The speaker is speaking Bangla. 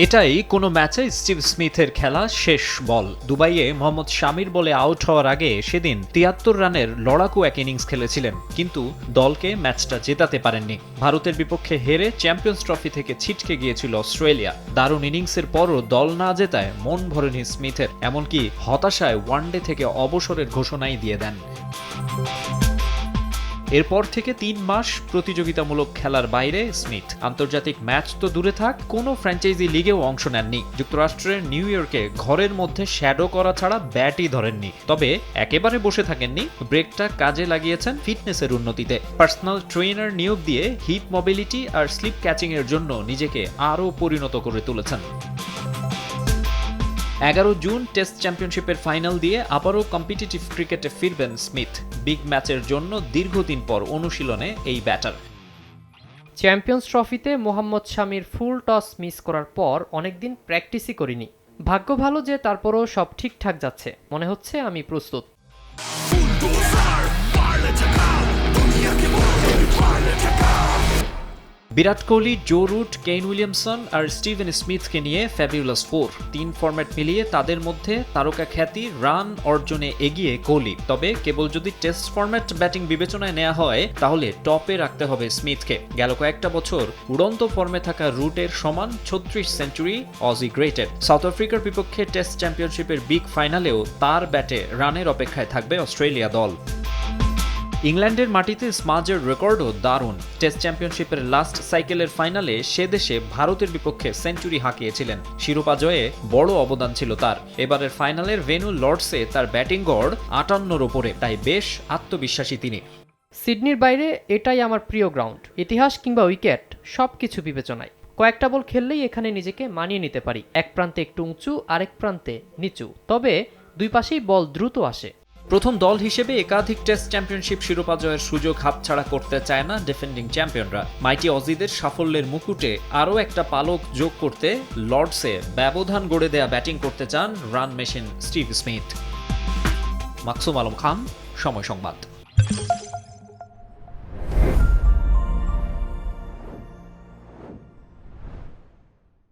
এটাই কোনো ম্যাচে স্টিভ স্মিথের খেলা শেষ বল। দুবাইয়ে মোহাম্মদ শামির বলে আউট হওয়ার আগে সেদিন ৭৩ রানের লড়াকু এক ইনিংস খেলেছিলেন, কিন্তু দলকে ম্যাচটা জেতাতে পারেননি। ভারতের বিপক্ষে হেরে চ্যাম্পিয়ন্স ট্রফি থেকে ছিটকে গিয়েছিল অস্ট্রেলিয়া। দারুণ ইনিংসের পরও দল না জেতায় মন ভরেনি স্মিথের, এমনকি হতাশায় ওয়ানডে থেকে অবসরের ঘোষণাই দিয়ে দেন। এরপর থেকে ৩ মাস প্রতিযোগিতামূলক খেলার বাইরে স্মিথ। আন্তর্জাতিক ম্যাচ তো দূরে থাক, কোনো ফ্র্যাঞ্চাইজি লিগেও অংশ নেননি। যুক্তরাষ্ট্রের নিউ ইয়র্কে ঘরের মধ্যে শ্যাডো করা ছাড়া ব্যাটই ধরেননি। তবে একেবারে বসে থাকেননি, ব্রেকটা কাজে লাগিয়েছেন ফিটনেসের উন্নতিতে। পার্সোনাল ট্রেনার নিয়োগ দিয়ে হিপ মোবিলিটি আর স্লিপ ক্যাচিং এর জন্য নিজেকে আরও পরিণত করে তুলেছেন। ১১ জুন টেস্ট চ্যাম্পিয়নশিপের ফাইনাল দিয়ে আবারও কম্পিটিটিভ ক্রিকেটে ফিরবেন স্মিথ। বিগ ম্যাচের জন্য দীর্ঘদিন পর অনুশীলনে এই ব্যাটার। চ্যাম্পিয়ন্স ট্রফিতে মোহাম্মদ শামির ফুল টস মিস করার পর অনেকদিন প্র্যাকটিসই করিনি। ভাগ্য ভালো যে তারপরও সব ঠিকঠাক যাচ্ছে, মনে হচ্ছে আমি প্রস্তুত। Virat Kohli, Joe Root, Kane Williamson আর স্টিভেন স্মিথকে নিয়ে ফ্যাবিউলাস 4। ৩ ফরম্যাট মিলিয়ে তাদের মধ্যে তারকা খ্যাতি, রান অর্জনে এগিয়ে কোহলি। তবে কেবল যদি টেস্ট ফরম্যাট ব্যাটিং বিবেচনায় নেওয়া হয় তাহলে টপে রাখতে হবে স্মিথকে। গেল কয়েকটা বছর উড়ন্ত ফর্মে থাকা রুটের সমান ৩৬ সেঞ্চুরি অজি গ্রেটেড। সাউথ আফ্রিকার বিপক্ষে টেস্ট চ্যাম্পিয়নশিপের বিগ ফাইনালেও তার ব্যাটে রানের অপেক্ষায় থাকবে অস্ট্রেলিয়া দল। ইংল্যান্ডের মাটিতে স্মাজের রেকর্ডও দারুণ। টেস্ট চ্যাম্পিয়নশিপের লাস্ট সাইকেলের ফাইনালে সে দেশে ভারতের বিপক্ষে সেঞ্চুরি হাঁকিয়েছিলেন। শিরোপা জয়ে বড় অবদান ছিল তার। এবারের ফাইনালের ভেন্যু লর্ডসে তার ব্যাটিং গড় ৫৮-র ওপরে, তাই বেশ আত্মবিশ্বাসী তিনি। সিডনির বাইরে এটাই আমার প্রিয় গ্রাউন্ড। ইতিহাস কিংবা উইকেট সবকিছু বিবেচনায় কয়েকটা বল খেললেই এখানে নিজেকে মানিয়ে নিতে পারি। এক প্রান্তে একটু উঁচু, আরেক প্রান্তে নিচু, তবে দুই পাশেই বল দ্রুত আসে। প্রথম দল হিসেবে একাধিক টেস্ট চ্যাম্পিয়নশিপ শিরোপা জয়ের সুযোগ হাতছাড়া করতে চায় না ডিফেন্ডিং চ্যাম্পিয়নরা। মাইটি অজিদের সাফল্যের মুকুটে আরও একটা পালক যোগ করতে লর্ডসে ব্যবধান গড়ে দেয়া ব্যাটিং করতে চান run machine Steve Smith. Maksum Alam Khan, Somoy সংবাদ।